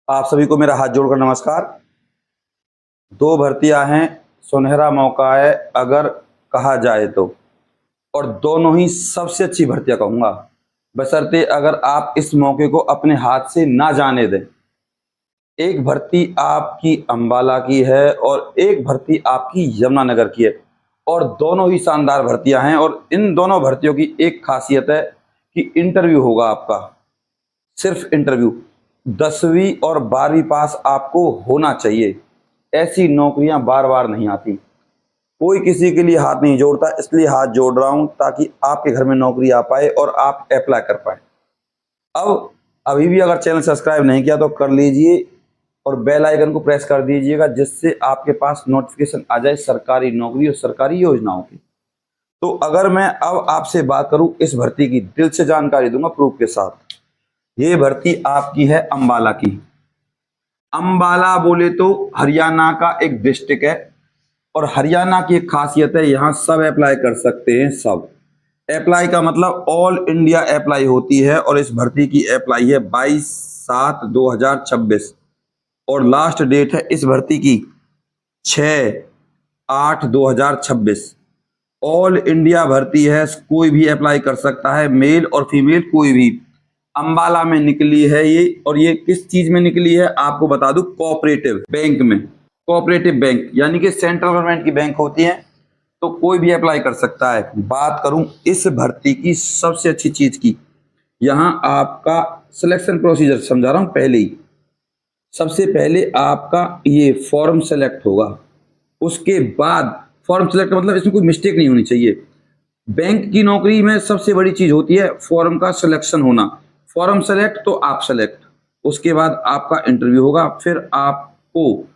आप सभी को मेरा हाथ जोड़कर नमस्कार। दो भर्तियां हैं, सुनहरा मौका है अगर कहा जाए तो, और दोनों ही सबसे अच्छी भर्तियां कहूंगा, बशर्ते अगर आप इस मौके को अपने हाथ से ना जाने दें। एक भर्ती आपकी अंबाला की है और एक भर्ती आपकी यमुनानगर की है, और दोनों ही शानदार भर्तियां हैं। और इन दोनों भर्तियों की एक खासियत है कि इंटरव्यू होगा आपका, सिर्फ इंटरव्यू। 10वीं और 12वीं पास आपको होना चाहिए। ऐसी नौकरियां बार बार नहीं आती, कोई किसी के लिए हाथ नहीं जोड़ता, इसलिए हाथ जोड़ रहा हूं ताकि आपके घर में नौकरी आ पाए और आप अप्लाई कर पाए। अब अभी भी अगर चैनल सब्सक्राइब नहीं किया तो कर लीजिए और बेल आइकन को प्रेस कर दीजिएगा, जिससे आपके पास नोटिफिकेशन आ जाए सरकारी नौकरी और सरकारी योजनाओं की। तो अगर मैं अब आपसे बात करूं इस भर्ती की, दिल से जानकारी दूंगा प्रूफ के साथ। ये भर्ती आपकी है अंबाला की। अंबाला बोले तो हरियाणा का एक डिस्ट्रिक्ट है, और हरियाणा की एक खासियत है, यहाँ सब अप्लाई कर सकते हैं। सब अप्लाई का मतलब ऑल इंडिया अप्लाई होती है, और इस भर्ती की अप्लाई है 22/7/2026, और लास्ट डेट है इस भर्ती की 6/8/2026। ऑल इंडिया भर्ती है, कोई भी अप्लाई कर सकता है, मेल और फीमेल कोई भी। अंबाला में निकली है ये, और ये किस चीज में निकली है आपको बता दूं, कोऑपरेटिव बैंक में। कोऑपरेटिव बैंक यानी कि सेंट्रल गवर्नमेंट की बैंक होती है, तो कोई भी अप्लाई कर सकता है। बात करूं इस भर्ती की सबसे अच्छी चीज की, यहां आपका सिलेक्शन प्रोसीजर समझा रहा हूं पहले ही। सबसे पहले आपका ये फॉर्म सेलेक्ट होगा, उसके बाद फॉर्म सेलेक्ट मतलब इसमें कोई मिस्टेक नहीं होनी चाहिए। बैंक की नौकरी में सबसे बड़ी चीज होती है फॉर्म का सिलेक्शन होना। फॉर्म सेलेक्ट तो आप सेलेक्ट, उसके बाद आपका इंटरव्यू होगा, फिर आपको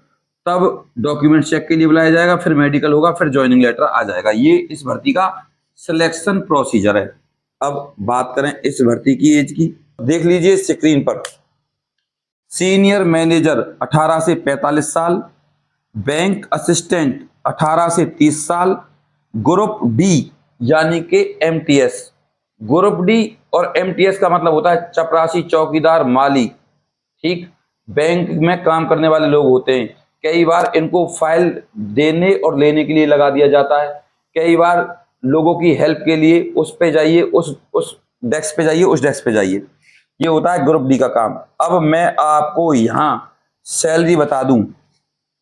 तब डॉक्यूमेंट चेक के लिए बुलाया जाएगा, फिर मेडिकल होगा, फिर ज्वाइनिंग लेटर आ जाएगा। ये इस भर्ती का सिलेक्शन प्रोसीजर है। अब बात करें इस भर्ती की एज की, देख लीजिए स्क्रीन पर। सीनियर मैनेजर 18 से 45 साल, बैंक असिस्टेंट 18 से 30 साल, ग्रुप डी यानी कि एमटीएस। ग्रुप डी और एमटीएस का मतलब होता है चपरासी, चौकीदार, माली। ठीक, बैंक में काम करने वाले लोग होते हैं। कई बार इनको फाइल देने और लेने के लिए लगा दिया जाता है, कई बार लोगों की हेल्प के लिए उस पे जाइए, उस डेस्क पे जाइए, उस डेस्क पे जाइए। ये होता है ग्रुप डी का काम। अब मैं आपको यहां सैलरी बता दूं,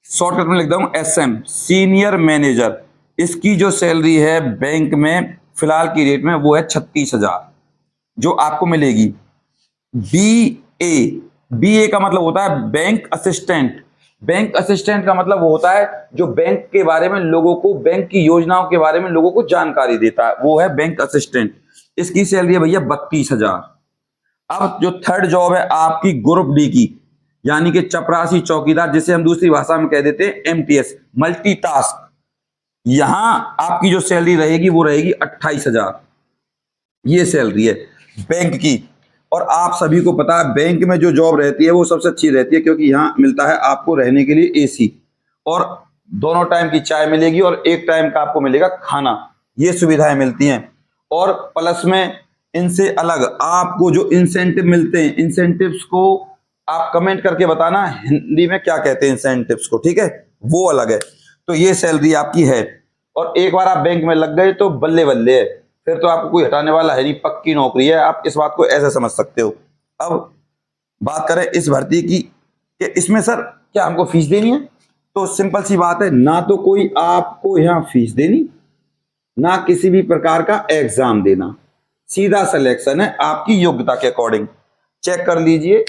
शॉर्टकट में लिख दूं एसएम, सीनियर मैनेजर। इसकी जो सैलरी है बैंक में फिलहाल की रेट में वो है 36,000 जो आपको मिलेगी। बीए का मतलब होता है बैंक असिस्टेंट। बैंक असिस्टेंट का मतलब वो होता है जो बैंक के बारे में लोगों को, बैंक की योजनाओं के बारे में लोगों को जानकारी देता है, वो है बैंक असिस्टेंट। इसकी सैलरी है भैया 32,000। अब जो थर्ड जॉब है आपकी ग्रुप डी की, यानी कि चपरासी, चौकीदार, जिसे हम दूसरी भाषा में कह देते हैं एमटीएस, मल्टीटास्क। यहां आपकी जो सैलरी रहेगी वो रहेगी 28,000। ये सैलरी है बैंक की। और आप सभी को पता है बैंक में जो जॉब रहती है वो सबसे अच्छी रहती है, क्योंकि यहां मिलता है आपको रहने के लिए एसी, और दोनों टाइम की चाय मिलेगी, और एक टाइम का आपको मिलेगा खाना। ये सुविधाएं मिलती हैं। और प्लस में इनसे अलग आपको जो इंसेंटिव मिलते हैं, इंसेंटिव्स को आप कमेंट करके बताना हिंदी में क्या कहते हैं इंसेंटिव्स को, ठीक है, वो अलग है। तो ये सैलरी आपकी है, और एक बार आप बैंक में लग गए तो बल्ले बल्ले है, फिर तो आपको कोई हटाने वाला है नहीं, पक्की नौकरी है। आप इस बात को ऐसे समझ सकते हो। अब बात करें इस भर्ती की कि इसमें सर क्या हमको फीस देनी है, तो सिंपल सी बात है, ना तो कोई आपको यहां फीस देनी, ना किसी भी प्रकार का एग्जाम देना, सीधा सिलेक्शन है आपकी योग्यता के अकॉर्डिंग। चेक कर लीजिए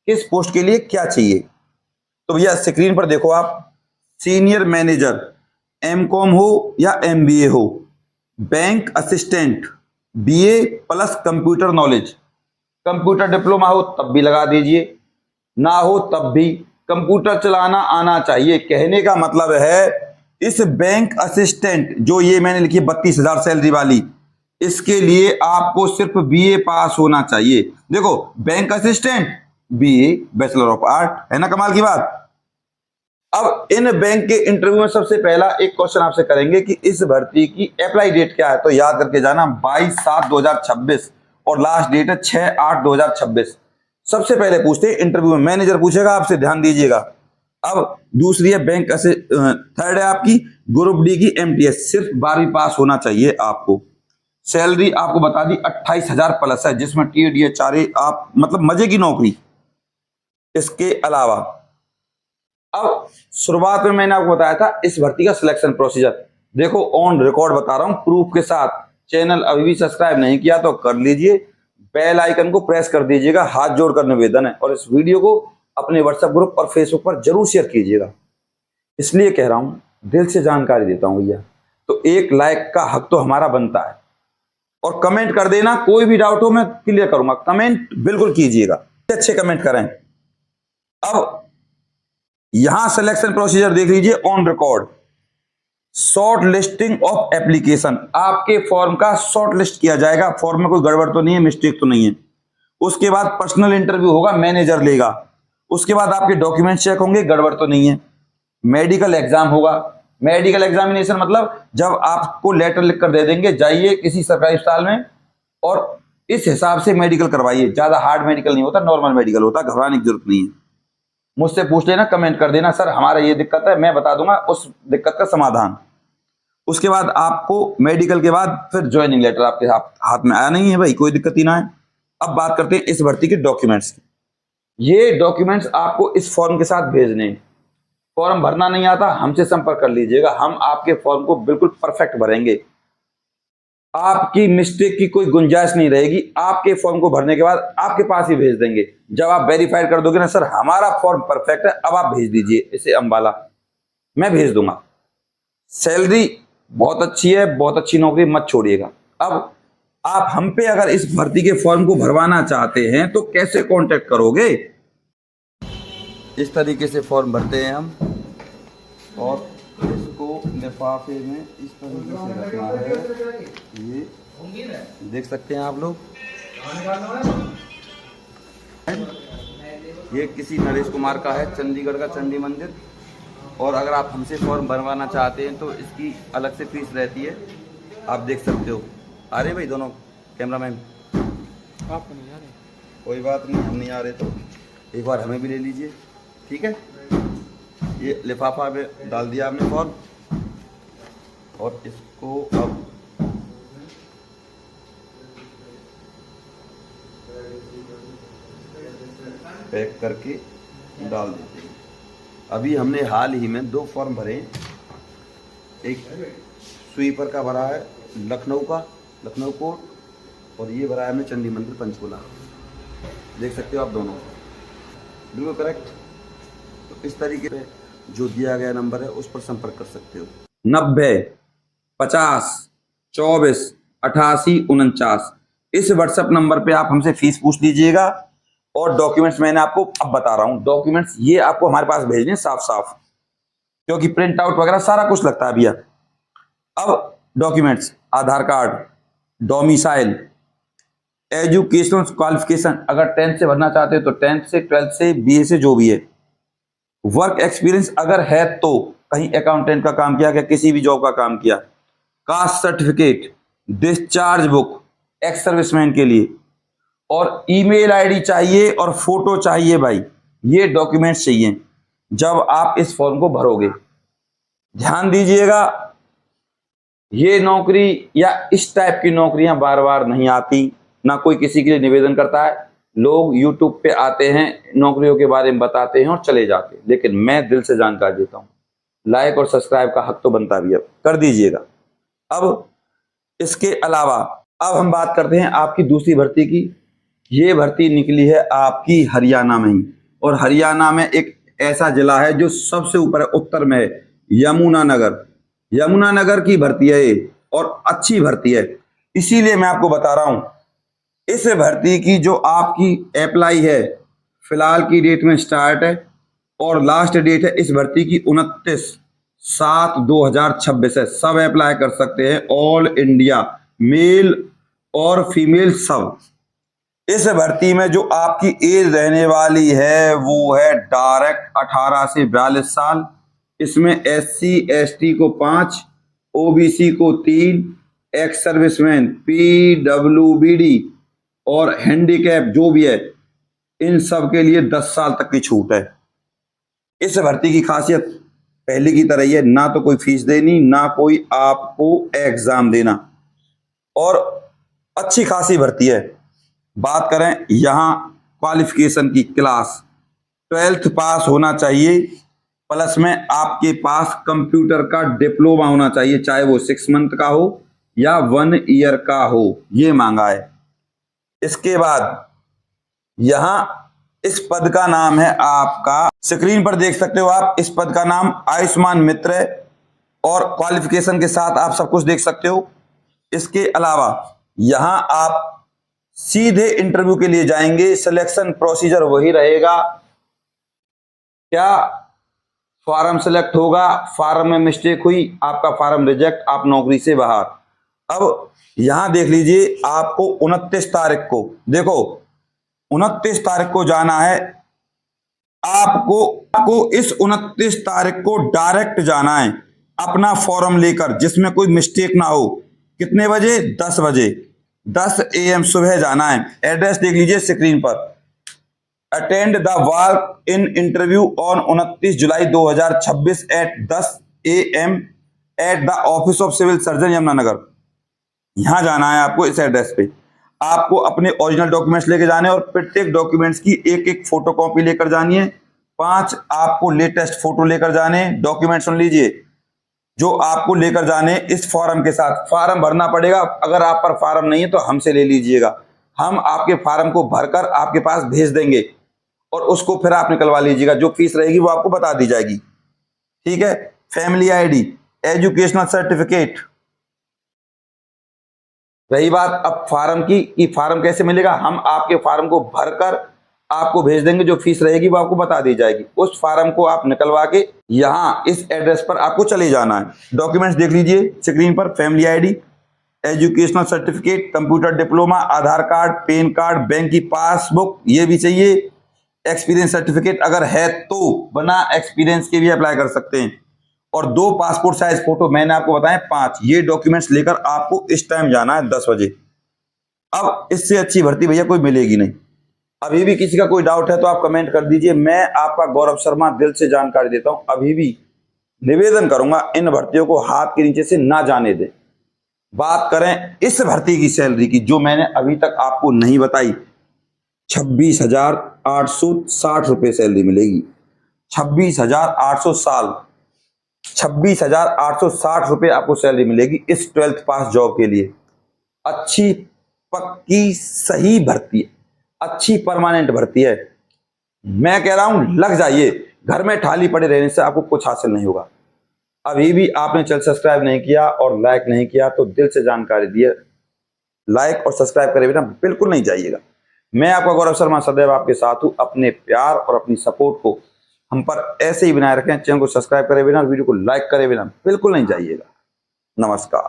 किस पोस्ट के लिए क्या चाहिए। तो भैया स्क्रीन पर देखो आप, सीनियर मैनेजर, एमकॉम हो या एमबीए हो, bank assistant BA plus computer knowledge, computer diploma हो तब भी लगा दीजिए, ना हो तब भी कंप्यूटर चलाना आना चाहिए। कहने का मतलब है इस बैंक असिस्टेंट जो ये मैंने लिखी 32,000 सैलरी वाली, इसके लिए आपको सिर्फ बीए पास होना चाहिए। देखो bank assistant BA, bachelor of art, है ना कमाल की बात। अब इन बैंक के इंटरव्यू में सबसे पहला एक क्वेश्चन आपसे करेंगे कि इस भर्ती की अप्लाई डेट क्या है, तो याद करके जाना 22/7/2026, और लास्ट डेट है 6/8/2026। सबसे पहले पूछते हैं इंटरव्यू में, मैनेजर पूछेगा आपसे, ध्यान दीजिएगा। अब दूसरी है बैंक ऐसे, थर्ड है आपकी ग्रुप डी की एमटीएस, सिर्फ 12वीं पास होना चाहिए आपको। सैलरी आपको बता दी 28,000 प्लस है, जिसमें TDS आप मतलब मजे की नौकरी। इसके अलावा अब शुरुआत में मैंने आपको बताया था इस भर्ती का सिलेक्शन प्रोसीजर, देखो ऑन रिकॉर्ड बता रहा हूं प्रूफ के साथ। चैनल अभी भी सब्सक्राइब नहीं किया तो कर लीजिए, बेल आइकन को प्रेस कर दीजिएगा, हाथ जोड़कर निवेदन है। और इस वीडियो को अपने व्हाट्सएप ग्रुप और फेसबुक पर जरूर शेयर कीजिएगा, इसलिए कह रहा हूं, दिल से जानकारी देता हूं भैया। तो एक लाइक का हक तो हमारा बनता है, और कमेंट कर देना, कोई भी डाउट हो मैं क्लियर करूंगा, कमेंट बिल्कुल कीजिएगा, अच्छे कमेंट करें। अब यहां सिलेक्शन प्रोसीजर देख लीजिए on record. Short listing of application, आपके फॉर्म का शॉर्ट लिस्ट किया जाएगा, फॉर्म में कोई गड़बड़ तो नहीं है, मिस्टेक तो नहीं है। उसके बाद पर्सनल इंटरव्यू होगा, मैनेजर लेगा। उसके बाद आपके डॉक्यूमेंट चेक होंगे, गड़बड़ तो नहीं है। मेडिकल एग्जाम होगा, मेडिकल एग्जामिनेशन मतलब जब आपको लेटर लिख कर दे देंगे, जाइए किसी सरकारी अस्पताल में और इस हिसाब से मेडिकल करवाइए। ज्यादा हार्ड मेडिकल नहीं होता, नॉर्मल मेडिकल होता, घबराने की जरूरत नहीं है। मुझसे पूछ लेना, कमेंट कर देना, सर हमारा ये दिक्कत है, मैं बता दूंगा उस दिक्कत का समाधान। उसके बाद आपको मेडिकल के बाद फिर ज्वाइनिंग लेटर आपके हाथ में आया नहीं है भाई, कोई दिक्कत ही ना है। अब बात करते हैं इस भर्ती के डॉक्यूमेंट्स की। ये डॉक्यूमेंट्स आपको इस फॉर्म के साथ भेजने हैं। फॉर्म भरना नहीं आता, हमसे संपर्क कर लीजिएगा, हम आपके फॉर्म को बिल्कुल परफेक्ट भरेंगे, आपकी मिस्टेक की कोई गुंजाइश नहीं रहेगी। आपके फॉर्म को भरने के बाद आपके पास ही भेज देंगे। जब आप वेरीफाइड कर दोगे ना, सर हमारा फॉर्म परफेक्ट है, अब आप भेज दीजिए इसे अंबाला, मैं भेज दूंगा। सैलरी बहुत अच्छी है, बहुत अच्छी नौकरी, मत छोड़िएगा। अब आप हम पे अगर इस भर्ती के फॉर्म को भरवाना चाहते हैं तो कैसे कांटेक्ट करोगे? इस तरीके से फॉर्म भरते हैं हम, और इसको लिफाफे में इस तरीके से रखना है। ये देख सकते हैं आप लोग, ये किसी नरेश कुमार का है, चंडीगढ़ का चंडी मंदिर। और अगर आप हमसे फॉर्म भरवाना चाहते हैं तो इसकी अलग से फीस रहती है, आप देख सकते हो। अरे भाई दोनों कैमरामैन आपको नहीं आ रहे, कोई बात नहीं, हम नहीं आ रहे तो एक बार हमें भी ले लीजिए, ठीक है। ये लिफाफा में डाल दिया आपने फॉर्म, और इसको अब पैक करके डाल देते हैं। अभी हमने हाल ही में 2 फॉर्म भरे, एक स्वीपर का भरा है लखनऊ कोर्ट, और ये भरा है हमने चंडी मंदिर पंचकुला। देख सकते हो आप दोनों, बिल्कुल करेक्ट। तो इस तरीके से जो दिया गया नंबर है उस पर संपर्क कर सकते हो। 90 50 24 88 49, इस व्हाट्सएप नंबर पे आप हमसे फीस पूछ लीजिएगा। और डॉक्यूमेंट्स मैंने आपको अब बता रहा हूं, डॉक्यूमेंट्स ये आपको हमारे पास भेजने साफ साफ, क्योंकि प्रिंट आउट वगैरह सारा कुछ लगता है भैया। अब डॉक्यूमेंट्स, आधार कार्ड, डोमिसाइल, एजुकेशनल क्वालिफिकेशन, अगर 10th से भरना चाहते हो तो 10th से, 12th से, BA से, जो भी है। वर्क एक्सपीरियंस अगर है तो कहीं अकाउंटेंट का काम किया, क्या किसी भी जॉब का काम किया। Caste certificate, discharge book ex serviceman के लिए, और ईमेल आईडी चाहिए, और फोटो चाहिए भाई। ये डॉक्यूमेंट्स चाहिए जब आप इस फॉर्म को भरोगे। ध्यान दीजिएगा, ये नौकरी या इस टाइप की नौकरियां बार बार नहीं आती, ना कोई किसी के लिए निवेदन करता है। लोग यूट्यूब पे आते हैं, नौकरियों के बारे में बताते हैं और चले जाते हैं, लेकिन मैं दिल से जानकारी देता हूं। लाइक और सब्सक्राइब का हक तो बनता भी है, कर दीजिएगा। अब इसके अलावा अब हम बात करते हैं आपकी दूसरी भर्ती की। ये भर्ती निकली है आपकी हरियाणा में ही, और हरियाणा में एक ऐसा जिला है जो सबसे ऊपर है, उत्तर में है, यमुनानगर। यमुनानगर की भर्ती है ये, और अच्छी भर्ती है, इसीलिए मैं आपको बता रहा हूं। इस भर्ती की जो आपकी अप्लाई है, फिलहाल की डेट में स्टार्ट है, और लास्ट डेट है इस भर्ती की 29/7/2026 है। सब अप्लाई कर सकते हैं, ऑल इंडिया, मेल और फीमेल सब। इस भर्ती में जो आपकी एज रहने वाली है वो है डायरेक्ट 18 से 42 साल। इसमें SC ST को 5, OBC को 3, एक्स सर्विसमैन, PWBD और हैंडीकैप जो भी है, इन सब के लिए 10 साल तक की छूट है। इस भर्ती की खासियत पहले की तरह ही है, ना तो कोई फीस देनी, ना कोई आपको एग्जाम देना, और अच्छी खासी भर्ती है। बात करें यहाँ क्वालिफिकेशन की, क्लास 12th पास होना चाहिए, प्लस में आपके पास कंप्यूटर का डिप्लोमा होना चाहिए, चाहे वो 6 मंथ का हो या 1 ईयर का हो, ये मांगा है। इसके बाद यहां इस पद का नाम है आपका, स्क्रीन पर देख सकते हो आप, इस पद का नाम आयुष्मान मित्र है, और क्वालिफिकेशन के साथ आप सब कुछ देख सकते हो। इसके अलावा यहां आप सीधे इंटरव्यू के लिए जाएंगे, सिलेक्शन प्रोसीजर वही रहेगा। क्या फॉर्म सिलेक्ट होगा, फॉर्म में मिस्टेक हुई, आपका फॉर्म रिजेक्ट, आप नौकरी से बाहर। अब यहां देख लीजिए, आपको 29 तारीख को, देखो 29 तारीख को जाना है आपको इस 29 तारीख को डायरेक्ट जाना है अपना फॉर्म लेकर, जिसमें कोई मिस्टेक ना हो। कितने बजे? 10 बजे, 10 AM सुबह जाना है। एड्रेस देख लीजिए स्क्रीन पर। Attend the walk in interview on 29 July 2026 at 10 AM at the office of civil surgeon Yamunanagar. यहां जाना है आपको, इस एड्रेस पे। आपको अपने ओरिजिनल डॉक्यूमेंट्स लेके जाने, और प्रत्येक डॉक्यूमेंट्स की एक एक फोटो कॉपी लेकर जानी है। 5 आपको लेटेस्ट फोटो लेकर जाने। डॉक्यूमेंट सुन लीजिए जो आपको लेकर जाने इस फॉर्म के साथ। फॉर्म भरना पड़ेगा, अगर आप पर फॉर्म नहीं है तो हमसे ले लीजिएगा, हम आपके फॉर्म को भरकर आपके पास भेज देंगे, और उसको फिर आप निकलवा लीजिएगा। जो फीस रहेगी वो आपको बता दी जाएगी, ठीक है। Family ID, educational certificate. रही बात अब फार्म की, कि फार्म कैसे मिलेगा, हम आपके फार्म को भरकर आपको भेज देंगे, जो फीस रहेगी वो आपको बता दी जाएगी। उस फार्म को आप निकलवा के यहाँ इस एड्रेस पर आपको चले जाना है। डॉक्यूमेंट्स देख लीजिए स्क्रीन पर। Family ID, educational certificate, computer diploma, Aadhaar card, PAN card, bank की पासबुक, ये भी चाहिए। एक्सपीरियंस सर्टिफिकेट अगर है तो, बिना एक्सपीरियंस के भी अप्लाई कर सकते हैं। और 2 पासपोर्ट साइज फोटो, मैंने आपको बताया 5। ये डॉक्यूमेंट्स लेकर आपको इस टाइम जाना है 10 बजे। अब इससे अच्छी भर्ती भैया कोई मिलेगी नहीं। अभी भी किसी का कोई डाउट है तो आप कमेंट कर दीजिए। मैं आपका गौरव शर्मा दिल से जानकारी देता हूं। अभी भी निवेदन करूंगा, इन भर्तियों को हाथ के नीचे से ना जाने दें। बात करें इस भर्ती की सैलरी की, जो मैंने अभी तक आपको नहीं बताई, 26,860 रुपये सैलरी मिलेगी। 26,860 रुपये आपको सैलरी मिलेगी इस 12th पास जॉब के लिए। अच्छी पक्की सही भर्ती है, अच्छी परमानेंट भर्ती है। मैं कह रहा हूं लग जाइए, घर में थाली पड़े रहने से आपको कुछ हासिल नहीं होगा। अभी भी आपने चैनल सब्सक्राइब नहीं किया और लाइक नहीं किया तो दिल से जानकारी दिए, लाइक और सब्सक्राइब करे बिना बिल्कुल नहीं जाइएगा। मैं आपका गौरव शर्मा सदैव आपके साथ हूं। अपने प्यार और अपनी सपोर्ट को हम पर ऐसे ही बनाए रखें। चैनल को सब्सक्राइब करे बिना, वीडियो को लाइक करे बिना बिल्कुल नहीं जाइएगा। नमस्कार।